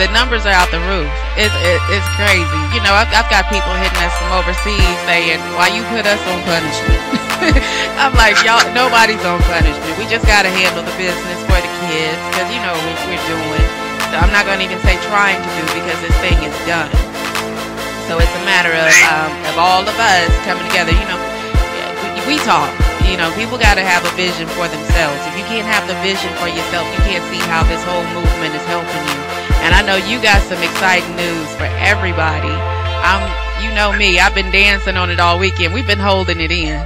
The numbers are out the roof. It's crazy. You know, I've got people hitting us from overseas saying, "Why you put us on punishment?" I'm like, y'all, nobody's on punishment. We just got to handle the business for the kids because you know what we're doing. So I'm not going to even say trying to do because this thing is done. So it's a matter of all of us coming together. You know, we talk. You know, people got to have a vision for themselves. If you can't have the vision for yourself, you can't see how this whole movement is helping you. And I know you got some exciting news for everybody. You know me, I've been dancing on it all weekend. We've been holding it in.